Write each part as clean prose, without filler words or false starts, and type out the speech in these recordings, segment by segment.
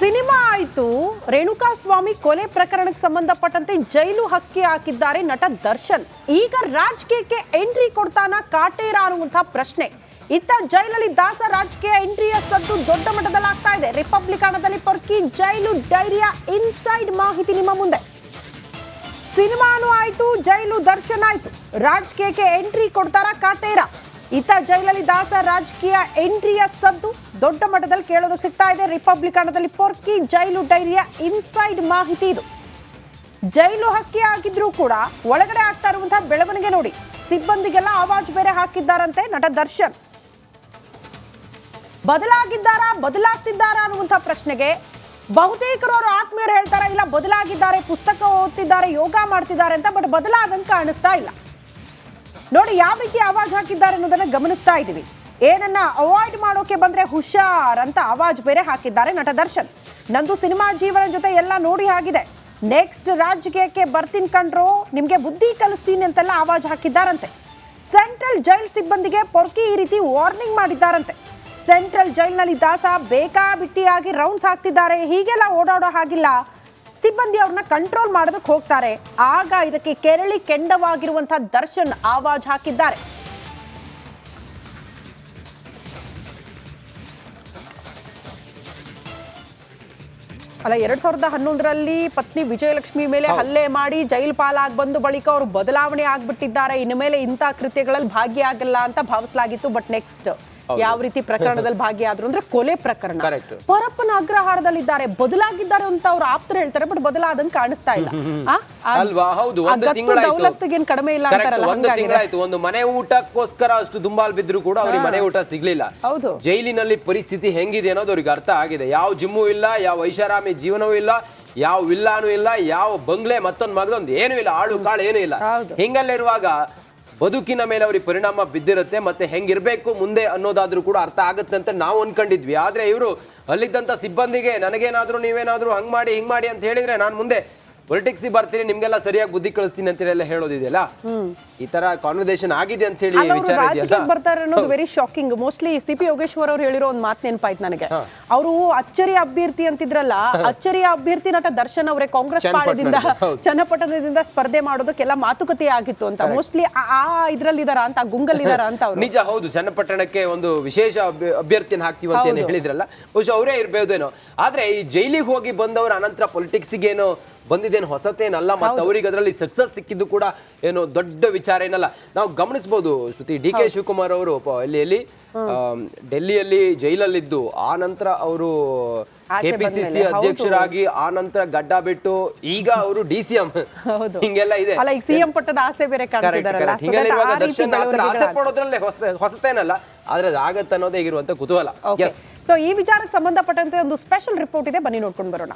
Cinema ಆಯ್ತು. ರೇಣುಕಾಸ್ವಾಮಿ ಕೊಲೆ ಪ್ರಕರಣಕ್ಕೆ ಸಂಬಂಧಪಟ್ಟಂತೆ ಜೈಲು ಹಕ್ಕಿ ಹಾಕಿದ್ದಾರೆ ನಟ ದರ್ಶನ್. ಈಗ ರಾಜಕೀಯಕ್ಕೆ ಎಂಟ್ರಿ ಕೊಡ್ತಾನ ಕಾಟೇರ ಅನ್ನುವಂತಹ ಪ್ರಶ್ನೆ. ಇತ್ತ ಜೈಲಲ್ಲಿ ದಾಸ ರಾಜಕೀಯ ಎಂಟ್ರಿಯ ಸದ್ದು ದೊಡ್ಡ ಮಟ್ಟದಲ್ಲಿ ಆಗ್ತಾ ಇದೆ. ರಿಪಬ್ಲಿಕನದಲ್ಲಿ ಪೊರ್ಕಿ ಜೈಲು ಡೈರಿಯ ಇನ್ಸೈಡ್ ಮಾಹಿತಿ ನಿಮ್ಮ ಮುಂದೆ. ಸಿನಿಮಾನು ಆಯ್ತು, ಜೈಲು ದರ್ಶನ್ ಆಯ್ತು, ರಾಜಕೀಯಕ್ಕೆ ಎಂಟ್ರಿ ಕೊಡ್ತಾರ ಕಾಟೇರ. ಇತ್ತ ಜೈಲಲ್ಲಿ ದಾಸ ರಾಜಕೀಯ ಎಂಟ್ರಿಯ ಸದ್ದು ದೊಡ್ಡ ಮಟ್ಟದಲ್ಲಿ ಕೇಳೋದಕ್ಕೆ ಸಿಗ್ತಾ ಇದೆ. ರಿಪಬ್ಲಿಕನದಲ್ಲಿ ಪೊರ್ಕಿ ಜೈಲು ಡೈರಿಯ ಇನ್ಸೈಡ್ ಮಾಹಿತಿ ಇದು. ಜೈಲು ಹಕ್ಕಿ ಆಗಿದ್ರೂ ಕೂಡ ಒಳಗಡೆ ಆಗ್ತಾ ಇರುವಂತಹ ಬೆಳವಣಿಗೆ ನೋಡಿ. ಸಿಬ್ಬಂದಿಗೆಲ್ಲ ಆವಾಜ್ ಬೇರೆ ಹಾಕಿದ್ದಾರಂತೆ ನಟ ದರ್ಶನ್. ಬದಲಾಗ್ತಿದ್ದಾರಾ ಅನ್ನುವಂತಹ ಪ್ರಶ್ನೆಗೆ ಬಹುತೇಕರು ಅವರು ಆತ್ಮೀಯರು ಹೇಳ್ತಾರೆ, ಇಲ್ಲ ಬದಲಾಗಿದ್ದಾರೆ, ಪುಸ್ತಕ ಓದ್ತಿದ್ದಾರೆ, ಯೋಗ ಮಾಡ್ತಿದ್ದಾರೆ ಅಂತ. ಬಟ್ ಬದಲಾದಂಗೆ ಕಾಣಿಸ್ತಾ ಇಲ್ಲ ನೋಡಿ. ಯಾವ ರೀತಿ ಆವಾಜ್ ಹಾಕಿದ್ದಾರೆ ಅನ್ನೋದನ್ನ ಗಮನಿಸ್ತಾ ಇದೀವಿ. ಏನನ್ನ ಅವಾಯ್ಡ್ ಮಾಡೋಕೆ ಬಂದ್ರೆ ಹುಷಾರ್ ಅಂತ ಆವಾಜ್ ಬೇರೆ ಹಾಕಿದ್ದಾರೆ ನಟ ದರ್ಶನ್. ನಂದು ಸಿನಿಮಾ ಜೀವನ ಜೊತೆ ಎಲ್ಲ ನೋಡಿ ಆಗಿದೆ, ನೆಕ್ಸ್ಟ್ ರಾಜಕೀಯಕ್ಕೆ ಬರ್ತೀನಿ ಕಂಡ್ರೋ, ನಿಮ್ಗೆ ಬುದ್ಧಿ ಕಲಿಸ್ತೀನಿ ಅಂತೆಲ್ಲ ಆವಾಜ್ ಹಾಕಿದ್ದಾರಂತೆ. ಸೆಂಟ್ರಲ್ ಜೈಲ್ ಸಿಬ್ಬಂದಿಗೆ ಪೊರ್ಕಿ ಈ ರೀತಿ ವಾರ್ನಿಂಗ್ ಮಾಡಿದ್ದಾರಂತೆ. ಸೆಂಟ್ರಲ್ ಜೈಲ್ನಲ್ಲಿ ದಾಸ ಬೇಕಾಬಿಟ್ಟಿಯಾಗಿ ರೌಂಡ್ಸ್ ಹಾಕ್ತಿದ್ದಾರೆ, ಹೀಗೆಲ್ಲ ಓಡಾಡೋ ಹಾಗಿಲ್ಲ, ಸಿಬ್ಬಂದಿ ಅವ್ರನ್ನ ಕಂಟ್ರೋಲ್ ಮಾಡೋದಕ್ಕೆ ಹೋಗ್ತಾರೆ. ಆಗ ಇದಕ್ಕೆ ಕೆರಳಿ ಕೆಂಡವಾಗಿರುವಂತಹ ದರ್ಶನ್ ಆವಾಜ್ ಹಾಕಿದ್ದಾರೆ. ಅಲ್ಲ, 2011ರಲ್ಲಿ ಪತ್ನಿ ವಿಜಯಲಕ್ಷ್ಮಿ ಮೇಲೆ ಹಲ್ಲೆ ಮಾಡಿ ಜೈಲು ಪಾಲಾಗಿ ಬಂದು ಬಳಿಕ ಅವರು ಬದಲಾವಣೆ ಆಗ್ಬಿಟ್ಟಿದ್ದಾರೆ. ಇನ್ನು ಮೇಲೆ ಇಂಥ ಕೃತ್ಯಗಳಲ್ಲಿ ಭಾಗಿಯಾಗಲ್ಲ ಅಂತ ಭಾವಿಸಲಾಗಿತ್ತು. ಬಟ್ ನೆಕ್ಸ್ಟ್ ಯಾವ ರೀತಿ ಪ್ರಕರಣದಲ್ಲಿ ಭಾಗಿಯಾದ್ರು ಅಂದ್ರೆ ಕೊಲೆ ಪ್ರಕರಣ. ಪರಪ್ಪನ ಅಗ್ರಹಾರದಲ್ಲಿದ್ದಾರೆ, ಬದಲಾಗಿದ್ದಾರೆ ಅಂತ ಅವ್ರು ಆಪ್ತರು ಹೇಳ್ತಾರೆ. ಬಟ್ ಬದಲಾದಂಗೆ ಕಾಣಿಸ್ತಾ ಇಲ್ಲ ಅಲ್ವಾ? ಹೌದು, ದೌಲತ್ಗೇನ್ ಕಡಿಮೆ ಇಲ್ಲ ಅಂತಾರಲ್ಲ, ಹಂಗಾಗಿತ್ತು. ಒಂದು ಮನೆ ಊಟಕ್ಕೋಸ್ಕರ ಅಷ್ಟು ದುಂಬಾಲ್ ಬಿದ್ರು ಕೂಡ ಅವ್ರಿಗೆ ಮನೆ ಊಟ ಸಿಗ್ಲಿಲ್ಲ. ಹೌದು, ಜೈಲಿನಲ್ಲಿ ಪರಿಸ್ಥಿತಿ ಹೆಂಗಿದೆ ಅನ್ನೋದು ಅವ್ರಿಗೆ ಅರ್ಥ ಆಗಿದೆ. ಯಾವ ಜಿಮ್ಮು ಇಲ್ಲ, ಯಾವ ಐಷಾರಾಮಿ ಜೀವನವೂ ಇಲ್ಲ, ಯಾವ ವಿಲ್ಲಾನು ಇಲ್ಲ, ಯಾವ ಬಂಗ್ಲೆ ಮತ್ತೊಂದು ಮಗದೊಂದು ಏನೂ ಇಲ್ಲ, ಆಳು ಕಾಳು ಏನೂ ಇಲ್ಲ. ಹಿಂಗಲ್ಲಿರುವಾಗ ಬದುಕಿನ ಮೇಲೆ ಅವ್ರಿಗೆ ಪರಿಣಾಮ ಬಿದ್ದಿರುತ್ತೆ. ಮತ್ತೆ ಹೆಂಗಿರ್ಬೇಕು ಮುಂದೆ ಅನ್ನೋದಾದ್ರೂ ಕೂಡ ಅರ್ಥ ಆಗುತ್ತೆ ಅಂತ ನಾವು ಅನ್ಕೊಂಡಿದ್ವಿ. ಆದ್ರೆ ಇವರು ಅಲ್ಲಿದ್ದಂತ ಸಿಬ್ಬಂದಿಗೆ ನನಗೇನಾದ್ರೂ ನೀವೇನಾದ್ರೂ ಹಂಗ್ ಮಾಡಿ ಹಿಂಗ್ ಮಾಡಿ ಅಂತ ಹೇಳಿದ್ರೆ ನಾನು ಮುಂದೆ ಪೊಲಿಟಿಕ್ಸ್ ಬರ್ತೀನಿ, ನಿಮ್ಗೆಲ್ಲ ಸರಿಯಾಗಿ ಬುದ್ಧಿ ಕಳಿಸ್ತೀನಿ ಅಂತ ಎಲ್ಲ ಹೇಳೋದಿದೆಯಲ್ಲ, ಈ ತರ ಕಾನ್ವರ್ಸೇಷನ್ ಆಗಿದೆ ಅಂತ ಹೇಳಿ ವಿಚಾರ ಬರ್ತಾರೆ ಅನ್ನೋದು very shocking. Mostly CP Yogeshwar ಅವ್ರು ಹೇಳಿರೋ ಒಂದು ಮಾತು ನೆನಪಾಯ್ತು ನನಗೆ. ಅವರು ಅಚ್ಚರಿಯ ಅಭ್ಯರ್ಥಿ ಅಂತಿದ್ರಲ್ಲ, ಅಚ್ಚರಿಯ ಅಭ್ಯರ್ಥಿ ನಟ ದರ್ಶನ್ ಅವರೇ ಕಾಂಗ್ರೆಸ್ ಪಾಳ್ಯದಿಂದ ಚನ್ನಪಟ್ಟಣದಿಂದ ಸ್ಪರ್ಧೆ ಮಾಡೋದಕ್ಕೆಲ್ಲ ಮಾತುಕತೆ ಆಗಿತ್ತು ಅಂತ. ಮೋಸ್ಟ್ಲಿ ಆ ಇದ್ರಲ್ಲಿದಾರ ಅಂತ, ಗುಂಗಲ್ಲಿದಾರ ಅಂತ ಅವ್ರು. ನಿಜ, ಹೌದು, ಚನ್ನಪಟ್ಟಣಕ್ಕೆ ಒಂದು ವಿಶೇಷ ಅಭ್ಯರ್ಥಿನ ಹಾಕ್ತೀವಿ ಅಂತ ಹೇಳಿದ್ರಲ್ಲ, ಬಹುಶಃ ಅವರೇ ಇರ್ಬೋದೇನೋ. ಆದ್ರೆ ಈ ಜೈಲಿಗೆ ಹೋಗಿ ಬಂದವರು ಅನಂತರ ಪೊಲಿಟಿಕ್ಸ್ಗೇನೋ ಬಂದಿದ್ದೇನು ಹೊಸತೇನಲ್ಲ. ಮತ್ತೆ ಅವರಿಗೆ ಅದರಲ್ಲಿ ಸಕ್ಸಸ್ ಸಿಕ್ಕಿದ್ದು ಕೂಡ ಏನು ದೊಡ್ಡ ವಿಚಾರ ಏನಲ್ಲ. ನಾವು ಗಮನಿಸಬಹುದು ಶ್ರುತಿ, ಡಿ ಕೆ ಶಿವಕುಮಾರ್ ಅವರು ಎಲ್ಲಿ ಡೆಲ್ಲಿಯಲ್ಲಿ ಜೈಲಲ್ಲಿದ್ದು ಆ ನಂತರ ಅವರು ಕೆಪಿಸಿಸಿ ಅಧ್ಯಕ್ಷರಾಗಿ ಆ ನಂತರ ಗಡ್ಡ ಬಿಟ್ಟು ಈಗ ಅವರು ಡಿಸಿಎಂ ಹಿಂಗೆಲ್ಲ ಇದೆ. ಸಿಎಂ ಪಟ್ಟದ ಆಸೆ ಬೇರೆ ಹಿಂಗೆಲ್ಲಿರುವಾಗ ದರ್ಶನ್ ಆಸೆ ಪಡೋದ್ರಲ್ಲೇ ಹೊಸತೇನಲ್ಲ, ಆದ್ರೆ ಆಗತ್ತೆ ಅನ್ನೋದೇ ಇರುವಂತ ಕುತೂಹಲ. ಸೊ ಈ ವಿಚಾರಕ್ಕೆ ಸಂಬಂಧಪಟ್ಟಂತೆ ಒಂದು ಸ್ಪೆಷಲ್ ರಿಪೋರ್ಟ್ ಇದೆ, ಬನ್ನಿ ನೋಡ್ಕೊಂಡು ಬರೋಣ.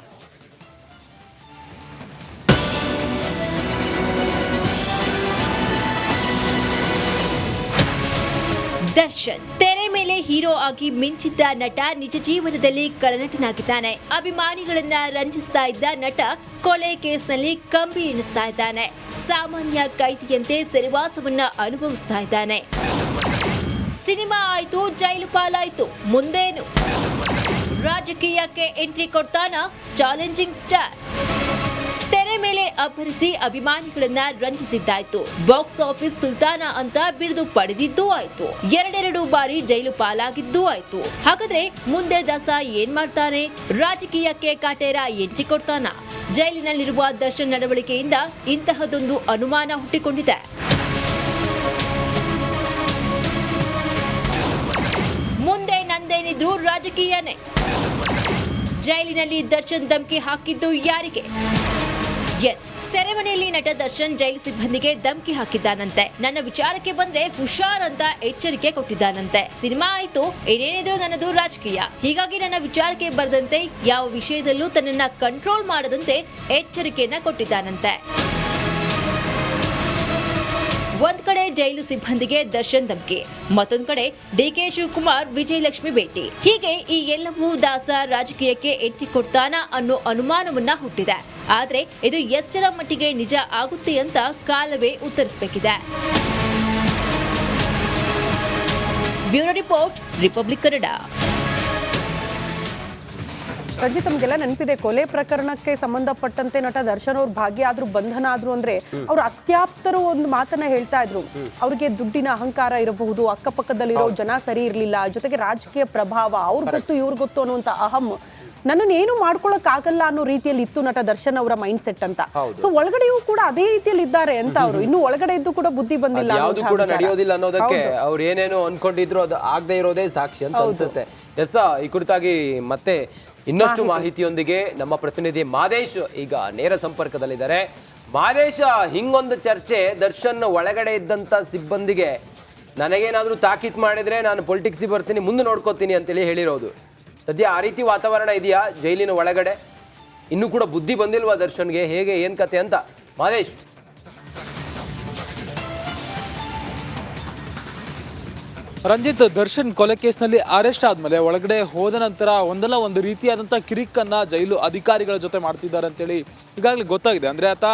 ದರ್ಶನ್ ತೆರೆ ಮೇಲೆ ಹೀರೋ ಆಗಿ ಮಿಂಚಿದ್ದ ನಟ ನಿಜ ಜೀವನದಲ್ಲಿ ಕಳನಟನಾಗಿದ್ದಾನೆ. ಅಭಿಮಾನಿಗಳನ್ನ ರಂಜಿಸ್ತಾ ಇದ್ದ ನಟ ಕೊಲೆ ಕೇಸ್ನಲ್ಲಿ ಕಂಬಿ ಎಣಿಸ್ತಾ ಇದ್ದಾನೆ. ಸಾಮಾನ್ಯ ಕೈದಿಯಂತೆ ಸೆರೆವಾಸವನ್ನ ಅನುಭವಿಸ್ತಾ ಇದ್ದಾನೆ. ಸಿನಿಮಾ ಆಯ್ತು, ಜೈಲು ಪಾಲಾಯ್ತು, ಮುಂದೇನು? ರಾಜಕೀಯಕ್ಕೆ ಎಂಟ್ರಿ ಕೊಡ್ತಾನ ಚಾಲೆಂಜಿಂಗ್ ಸ್ಟಾರ್. ತೆರೆ ಮೇಲೆ ಅಬ್ಬರಿಸಿ ಅಭಿಮಾನಿಗಳನ್ನ ರಂಜಿಸಿದ್ದಾಯ್ತು. ಬಾಕ್ಸ್ ಆಫೀಸ್ ಸುಲ್ತಾನ ಅಂತ ಬಿರುದು ಪಡೆದಿದ್ದೂ ಆಯ್ತು. 2 ಬಾರಿ ಜೈಲು ಪಾಲಾಗಿದ್ದೂ ಆಯ್ತು. ಹಾಗಾದ್ರೆ ಮುಂದೆ ದಾಸ ಏನ್ ಮಾಡ್ತಾನೆ? ರಾಜಕೀಯಕ್ಕೆ ಕಾಟೇರ ಎಂಟ್ರಿ ಕೊಡ್ತಾನ? ಜೈಲಿನಲ್ಲಿರುವ ದರ್ಶನ್ ನಡವಳಿಕೆಯಿಂದ ಇಂತಹದೊಂದು ಅನುಮಾನ ಹುಟ್ಟಿಕೊಂಡಿದೆ. ಮುಂದೆ ನಂದೇನಿದ್ರು ರಾಜಕೀಯನೇ. ಜೈಲಿನಲ್ಲಿ ದರ್ಶನ್ ಧಮ್ಕಿ ಹಾಕಿದ್ದು ಯಾರಿಗೆ? ಎಸ್, ಸೆರೆಮನೆಯಲ್ಲಿ ನಟ ದರ್ಶನ್ ಜೈಲು ಸಿಬ್ಬಂದಿಗೆ ಧಮ್ಕಿ ಹಾಕಿದ್ದಾನಂತೆ. ನನ್ನ ವಿಚಾರಕ್ಕೆ ಬಂದ್ರೆ ಹುಷಾರ್ ಅಂತ ಎಚ್ಚರಿಕೆ ಕೊಟ್ಟಿದ್ದಾನಂತೆ. ಸಿನಿಮಾ ಆಯ್ತು, ಏನೇನಿದ್ರು ನನ್ನದು ರಾಜಕೀಯ, ಹೀಗಾಗಿ ನನ್ನ ವಿಚಾರಕ್ಕೆ ಬರದಂತೆ ಯಾವ ವಿಷಯದಲ್ಲೂ ತನ್ನನ್ನ ಕಂಟ್ರೋಲ್ ಮಾಡದಂತೆ ಎಚ್ಚರಿಕೆಯನ್ನ ಕೊಟ್ಟಿದ್ದಾನಂತೆ. ಒಂದ್ ಕಡೆ ಜೈಲು ಸಿಬ್ಬಂದಿಗೆ ದರ್ಶನ್ ಧಮ್ಕಿ, ಮತ್ತೊಂದ್ ಕಡೆ ಡಿಕೆ ಶಿವಕುಮಾರ್ ವಿಜಯಲಕ್ಷ್ಮಿ ಭೇಟಿ. ಹೀಗೆ ಈ ಎಲ್ಲವೂ ದಾಸ ರಾಜಕೀಯಕ್ಕೆ ಎಂಟ್ರಿ ಕೊಡ್ತಾನ ಅನ್ನೋ ಅನುಮಾನವನ್ನ ಹುಟ್ಟಿದೆ. ಆದ್ರೆ ಇದು ಎಷ್ಟರ ಮಟ್ಟಿಗೆ ನಿಜ ಆಗುತ್ತೆ ಅಂತ ಕಾಲವೇ ಉತ್ತರಿಸಬೇಕಿದೆ. Bureau report, Republic Kannada. Ranjit, ತಮಗೆಲ್ಲ ನೆನಪಿದೆ ಕೊಲೆ ಪ್ರಕರಣಕ್ಕೆ ಸಂಬಂಧಪಟ್ಟಂತೆ ನಟ ದರ್ಶನ್ ಅವ್ರು ಭಾಗಿಯಾದ್ರು, ಬಂಧನ ಆದ್ರು ಅಂದ್ರೆ ಅವ್ರ ಅತ್ಯಾಪ್ತರು ಒಂದು ಮಾತನ್ನ ಹೇಳ್ತಾ ಇದ್ರು. ಅವ್ರಿಗೆ ದುಡ್ಡಿನ ಅಹಂಕಾರ ಇರಬಹುದು, ಅಕ್ಕಪಕ್ಕದಲ್ಲಿರೋ ಜನ ಸರಿ ಇರ್ಲಿಲ್ಲ, ಜೊತೆಗೆ ರಾಜಕೀಯ ಪ್ರಭಾವ, ಅವ್ರ ಗೊತ್ತು ಇವ್ರ ಗೊತ್ತು ಅನ್ನುವಂತ ಅಹಂ, ನನ್ನನ್ನು ಏನು ಮಾಡ್ಕೊಳಕ್ ಆಗಲ್ಲ ಅನ್ನೋ ರೀತಿಯಲ್ಲಿ ಇತ್ತು ನಟ ದರ್ಶನ್ ಅವರ ಮೈಂಡ್ ಸೆಟ್ ಅಂತ. ಸೊ ಒಳಗಡೆಯೂ ಕೂಡ ಅದೇ ರೀತಿಯಲ್ಲಿ ಇದ್ದಾರೆ ಅಂತ ಅವರು, ಇನ್ನು ಒಳಗಡೆ ಇದ್ದು ಕೂಡ ಬುದ್ಧಿ ಬಂದಿಲ್ಲ, ಯಾವುದು ಕೂಡ ನಡೆಯೋದಿಲ್ಲ ಅನ್ನೋದಕ್ಕೆ ಅವ್ರು ಏನೇನೋ ಅನ್ಕೊಂಡಿದ್ರು ಅದು ಆಗದೆ ಇರೋದೇ ಸಾಕ್ಷಿ ಅಂತ ಅನ್ಸುತ್ತೆ. ಎಸ್, ಈ ಕುರಿತಾಗಿ ಮತ್ತೆ ಇನ್ನಷ್ಟು ಮಾಹಿತಿಯೊಂದಿಗೆ ನಮ್ಮ ಪ್ರತಿನಿಧಿ ಮಾದೇಶ್ ಈಗ ನೇರ ಸಂಪರ್ಕದಲ್ಲಿದ್ದಾರೆ. ಮಾದೇಶ, ಹಿಂಗೊಂದು ಚರ್ಚೆ, ದರ್ಶನ್ ಒಳಗಡೆ ಇದ್ದಂತ ಸಿಬ್ಬಂದಿಗೆ ನನಗೇನಾದ್ರೂ ತಾಕೀತ್ ಮಾಡಿದ್ರೆ ನಾನು ಪೊಲಿಟಿಕ್ಸಿಗೆ ಬರ್ತೀನಿ, ಮುಂದೆ ನೋಡ್ಕೋತೀನಿ ಅಂತೇಳಿ ಹೇಳಿರೋದು. ಸದ್ಯ ಆ ರೀತಿ ವಾತಾವರಣ ಇದೆಯಾ ಜೈಲಿನ ಒಳಗಡೆ? ಇನ್ನೂ ಕೂಡ ಬುದ್ಧಿ ಬಂದಿಲ್ವಾ ದರ್ಶನ್ಗೆ? ಹೇಗೆ, ಏನ್ ಕತೆ ಅಂತ ಮಾದೇಶ್? ರಂಜಿತ್, ದರ್ಶನ್ ಕೊಲೆ ಕೇಸ್ನಲ್ಲಿ ಅರೆಸ್ಟ್ ಆದ್ಮೇಲೆ ಒಳಗಡೆ ಹೋದ ನಂತರ ಒಂದಲ್ಲ ಒಂದು ರೀತಿಯಾದಂಥ ಕಿರಿಕನ್ನ ಜೈಲು ಅಧಿಕಾರಿಗಳ ಜೊತೆ ಮಾಡ್ತಿದ್ದಾರೆ ಅಂತೇಳಿ ಈಗಾಗಲೇ ಗೊತ್ತಾಗಿದೆ. ಅಂದರೆ ಆತ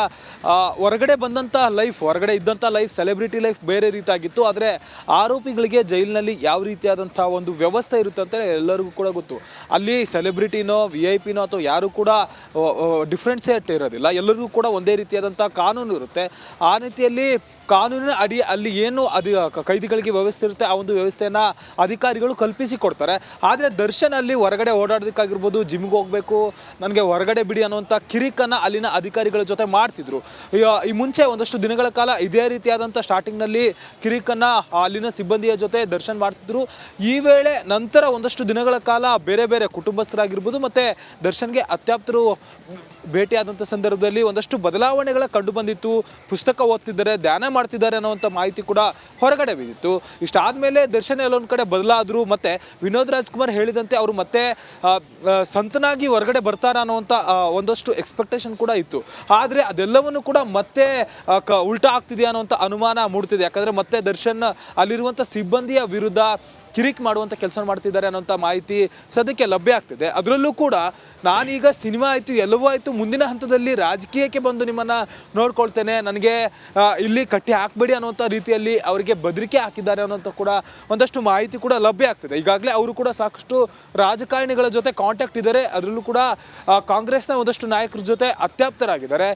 ಹೊರಗಡೆ ಬಂದಂಥ ಲೈಫ್, ಹೊರಗಡೆ ಇದ್ದಂಥ ಲೈಫ್, ಸೆಲೆಬ್ರಿಟಿ ಲೈಫ್ ಬೇರೆ ರೀತಿಯಾಗಿತ್ತು. ಆದರೆ ಆರೋಪಿಗಳಿಗೆ ಜೈಲಿನಲ್ಲಿ ಯಾವ ರೀತಿಯಾದಂಥ ಒಂದು ವ್ಯವಸ್ಥೆ ಇರುತ್ತೆ ಅಂತೇಳಿ ಎಲ್ಲರಿಗೂ ಕೂಡ ಗೊತ್ತು. ಅಲ್ಲಿ ಸೆಲೆಬ್ರಿಟಿನೋ VIP ನೋ ಅಥವಾ ಯಾರು ಕೂಡ ಡಿಫ್ರೆನ್ಸೇಟ್ ಇರೋದಿಲ್ಲ, ಎಲ್ಲರಿಗೂ ಕೂಡ ಒಂದೇ ರೀತಿಯಾದಂಥ ಕಾನೂನು ಇರುತ್ತೆ. ಆ ರೀತಿಯಲ್ಲಿ ಕಾನೂನಿನ ಅಡಿ ಅಲ್ಲಿ ಏನು ಕೈದಿಗಳಿಗೆ ವ್ಯವಸ್ಥೆ ಇರುತ್ತೆ, ಆ ಒಂದು ವ್ಯವಸ್ಥೆಯನ್ನ ಅಧಿಕಾರಿಗಳು ಕಲ್ಪಿಸಿ ಕೊಡ್ತಾರೆ. ಆದರೆ ದರ್ಶನ್ ಅಲ್ಲಿ ಹೊರಗಡೆ ಓಡಾಡೋದಕ್ಕಾಗಿರ್ಬೋದು, ಜಿಮ್ಗೆ ಹೋಗ್ಬೇಕು, ನನಗೆ ಹೊರಗಡೆ ಬಿಡಿ ಅನ್ನುವಂಥ ಕಿರಿಕನ್ನ ಅಲ್ಲಿನ ಅಧಿಕಾರಿಗಳ ಜೊತೆ ಮಾಡ್ತಿದ್ರು. ಈ ಮುಂಚೆ ಒಂದಷ್ಟು ದಿನಗಳ ಕಾಲ ಇದೇ ರೀತಿಯಾದಂಥ ಸ್ಟಾರ್ಟಿಂಗ್ನಲ್ಲಿ ಕಿರಿಕನ್ನ ಅಲ್ಲಿನ ಸಿಬ್ಬಂದಿಯ ಜೊತೆ ದರ್ಶನ್ ಮಾಡ್ತಿದ್ರು. ಈ ವೇಳೆ ನಂತರ ಒಂದಷ್ಟು ದಿನಗಳ ಕಾಲ ಬೇರೆ ಬೇರೆ ಕುಟುಂಬಸ್ಥರಾಗಿರ್ಬೋದು ಮತ್ತೆ ದರ್ಶನ್ಗೆ ಅತ್ಯಾಪ್ತರು ಭೇಟಿಯಾದಂಥ ಸಂದರ್ಭದಲ್ಲಿ ಒಂದಷ್ಟು ಬದಲಾವಣೆಗಳ ಕಂಡು ಬಂದಿತ್ತು. ಪುಸ್ತಕ ಓದ್ತಿದ್ದಾರೆ, ಧ್ಯಾನ ಮಾಡ್ತಿದ್ದಾರೆ ಅನ್ನುವಂಥ ಮಾಹಿತಿ ಕೂಡ ಹೊರಗಡೆ ಬಿದ್ದಿತ್ತು. ಇಷ್ಟಾದ್ಮೇಲೆ ದರ್ಶನ್ ಎಲ್ಲೊಂದು ಕಡೆ ಬದಲಾದ್ರು. ಮತ್ತೆ ವಿನೋದ್ ರಾಜ್ಕುಮಾರ್ ಹೇಳಿದಂತೆ ಅವರು ಮತ್ತೆ ಸಂತನಾಗಿ ಹೊರಗಡೆ ಬರ್ತಾರ ಅನ್ನುವಂಥ ಒಂದಷ್ಟು ಎಕ್ಸ್ಪೆಕ್ಟೇಷನ್ ಕೂಡ ಇತ್ತು. ಆದರೆ ಅದೆಲ್ಲವನ್ನು ಕೂಡ ಮತ್ತೆ ಉಲ್ಟಾ ಆಗ್ತಿದೆಯಾ ಅನ್ನುವಂಥ ಅನುಮಾನ ಮೂಡ್ತಿದೆ. ಯಾಕಂದ್ರೆ ಮತ್ತೆ ದರ್ಶನ್ ಅಲ್ಲಿರುವಂಥ ಸಿಬ್ಬಂದಿಯ ವಿರುದ್ಧ ಕಿರಿಕ್ ಮಾಡುವಂಥ ಕೆಲಸ ಮಾಡ್ತಿದ್ದಾರೆ ಅನ್ನೋಂಥ ಮಾಹಿತಿ ಸದ್ಯಕ್ಕೆ ಲಭ್ಯ ಆಗ್ತಿದೆ. ಅದರಲ್ಲೂ ಕೂಡ ನಾನೀಗ ಸಿನಿಮಾ ಆಯಿತು, ಎಲ್ಲವೂ ಆಯಿತು, ಮುಂದಿನ ಹಂತದಲ್ಲಿ ರಾಜಕೀಯಕ್ಕೆ ಬಂದು ನಿಮ್ಮನ್ನು ನೋಡ್ಕೊಳ್ತೇನೆ, ನನಗೆ ಇಲ್ಲಿ ಕಟ್ಟಿ ಹಾಕಬೇಡಿ ಅನ್ನೋಂಥ ರೀತಿಯಲ್ಲಿ ಅವರಿಗೆ ಬೆದರಿಕೆ ಹಾಕಿದ್ದಾರೆ ಅನ್ನೋಂಥ ಕೂಡ ಒಂದಷ್ಟು ಮಾಹಿತಿ ಕೂಡ ಲಭ್ಯ ಆಗ್ತಿದೆ. ಈಗಾಗಲೇ ಅವರು ಕೂಡ ಸಾಕಷ್ಟು ರಾಜಕಾರಣಿಗಳ ಜೊತೆ ಕಾಂಟ್ಯಾಕ್ಟ್ ಇದ್ದಾರೆ. ಅದರಲ್ಲೂ ಕೂಡ ಕಾಂಗ್ರೆಸ್ನ ಒಂದಷ್ಟು ನಾಯಕರ ಜೊತೆ ಅತ್ಯಾಪ್ತರಾಗಿದ್ದಾರೆ.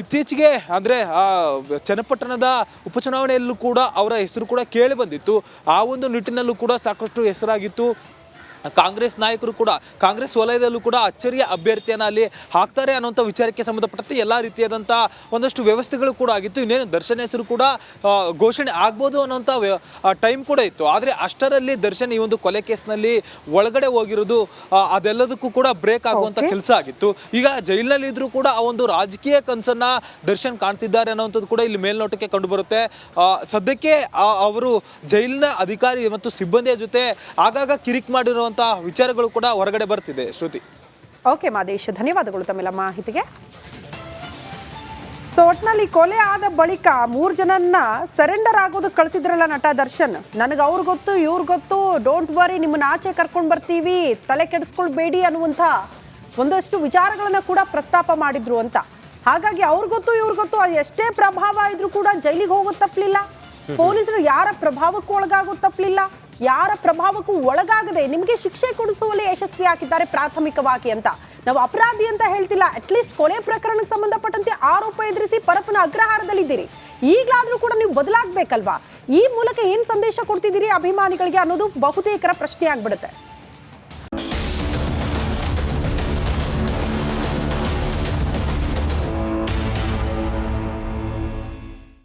ಇತ್ತೀಚೆಗೆ ಅಂದರೆ ಚನ್ನಪಟ್ಟಣದ ಉಪಚುನಾವಣೆಯಲ್ಲೂ ಕೂಡ ಅವರ ಹೆಸರು ಕೂಡ ಕೇಳಿ ಬಂದಿತ್ತು. ಆ ಒಂದು ನಿಟ್ಟಿನಲ್ಲೂ ಕೂಡ ಸಾಕಷ್ಟು ಹೆಸರಾಗಿತ್ತು. ಕಾಂಗ್ರೆಸ್ ನಾಯಕರು ಕೂಡ ಕಾಂಗ್ರೆಸ್ ವಲಯದಲ್ಲೂ ಕೂಡ ಅಚ್ಚರಿಯ ಅಭ್ಯರ್ಥಿಯನ್ನು ಅಲ್ಲಿ ಹಾಕ್ತಾರೆ ಅನ್ನೋಂಥ ವಿಚಾರಕ್ಕೆ ಸಂಬಂಧಪಟ್ಟಂತೆ ಎಲ್ಲ ರೀತಿಯಾದಂಥ ಒಂದಷ್ಟು ವ್ಯವಸ್ಥೆಗಳು ಕೂಡ ಆಗಿತ್ತು. ಇನ್ನೇನು ದರ್ಶನ್ ಹೆಸರು ಕೂಡ ಘೋಷಣೆ ಆಗ್ಬೋದು ಅನ್ನೋಂಥ ಟೈಮ್ ಕೂಡ ಇತ್ತು. ಆದರೆ ಅಷ್ಟರಲ್ಲಿ ದರ್ಶನ್ ಈ ಒಂದು ಕೊಲೆ ಕೇಸ್ನಲ್ಲಿ ಒಳಗಡೆ ಹೋಗಿರೋದು ಅದೆಲ್ಲದಕ್ಕೂ ಕೂಡ ಬ್ರೇಕ್ ಆಗುವಂಥ ಕೆಲಸ ಆಗಿತ್ತು. ಈಗ ಜೈಲಿನಲ್ಲಿ ಇದ್ರೂ ಕೂಡ ಆ ಒಂದು ರಾಜಕೀಯ ಕನಸನ್ನ ದರ್ಶನ್ ಕಾಣ್ತಿದ್ದಾರೆ ಅನ್ನೋಂಥದ್ದು ಕೂಡ ಇಲ್ಲಿ ಮೇಲ್ನೋಟಕ್ಕೆ ಕಂಡು ಬರುತ್ತೆ. ಸದ್ಯಕ್ಕೆ ಅವರು ಜೈಲಿನ ಅಧಿಕಾರಿ ಮತ್ತು ಸಿಬ್ಬಂದಿಯ ಜೊತೆ ಆಗಾಗ ಕಿರಿಕ್ ಮಾಡಿರುವಂಥ ವಿಚಾರಗಳು ಕೂಡ ಹೊರಗಡೆ ಬರ್ತಿದೆ. ಶ್ರುತಿ. ಓಕೆ ಮಾದೇಶ್, ಧನ್ಯವಾದಗಳು ತಮ್ಮೆಲ್ಲ ಮಾಹಿತಿಗೆ. ಸೊ ಒಟ್ನಲ್ಲಿ ಕೊಲೆ ಆದ ಬಳಿಕ 3 ಜನನ್ನ ಸರೆಂಡರ್ ಆಗೋದಕ್ಕೆ ಕಳಿಸಿದ್ರಲ್ಲ ನಟ ದರ್ಶನ್, ನನಗೆ ಅವ್ರು ಗೊತ್ತು ಇವ್ರು ಗೊತ್ತು, ಡೋಂಟ್ ವರಿ, ನಿಮ್ಮನ್ನ ಆಚೆ ಕರ್ಕೊಂಡು ಬರ್ತೀವಿ, ತಲೆ ಕೆಡಿಸ್ಕೊಳ್ಬೇಡಿ ಅನ್ನುವಂಥ ಒಂದಷ್ಟು ವಿಚಾರಗಳನ್ನ ಕೂಡ ಪ್ರಸ್ತಾಪ ಮಾಡಿದ್ರು ಅಂತ. ಹಾಗಾಗಿ ಅವ್ರು ಗೊತ್ತು ಇವ್ರು ಗೊತ್ತು, ಎಷ್ಟೇ ಪ್ರಭಾವ ಇದ್ರೂ ಕೂಡ ಜೈಲಿಗೆ ಹೋಗೋದು ತಪ್ಪಲಿಲ್ಲ, ಪೊಲೀಸರು ಯಾರ ಪ್ರಭಾವಕ್ಕೂ ಒಳಗಾಗೋದು ತಪ್ಪಲಿಲ್ಲ, ಯಾರ ಪ್ರಭಾವಕ್ಕೂ ಒಳಗಾಗದೆ ನಿಮಗೆ ಶಿಕ್ಷೆ ಕೊಡಿಸುವಲ್ಲಿ ಯಶಸ್ವಿ ಆಗಿದ್ದಾರೆ ಪ್ರಾಥಮಿಕವಾಗಿ ಅಂತ. ನಾವು ಅಪರಾಧಿ ಅಂತ ಹೇಳ್ತಿಲ್ಲ, ಅಟ್ಲೀಸ್ಟ್ ಕೊಲೆ ಪ್ರಕರಣಕ್ಕೆ ಸಂಬಂಧಪಟ್ಟಂತೆ ಆರೋಪ ಎದುರಿಸಿ ಪರಪ್ಪನ ಅಗ್ರಹಾರದಲ್ಲಿದ್ದೀರಿ, ಈಗಲಾದ್ರೂ ಕೂಡ ನೀವು ಬದಲಾಗಬೇಕಲ್ವಾ? ಈ ಮೂಲಕ ಏನ್ ಸಂದೇಶ ಕೊಡ್ತಿದ್ದೀರಿ ಅಭಿಮಾನಿಗಳಿಗೆ ಅನ್ನೋದು ಬಹುತೇಕರ ಪ್ರಶ್ನೆ ಆಗ್ಬಿಡುತ್ತೆ.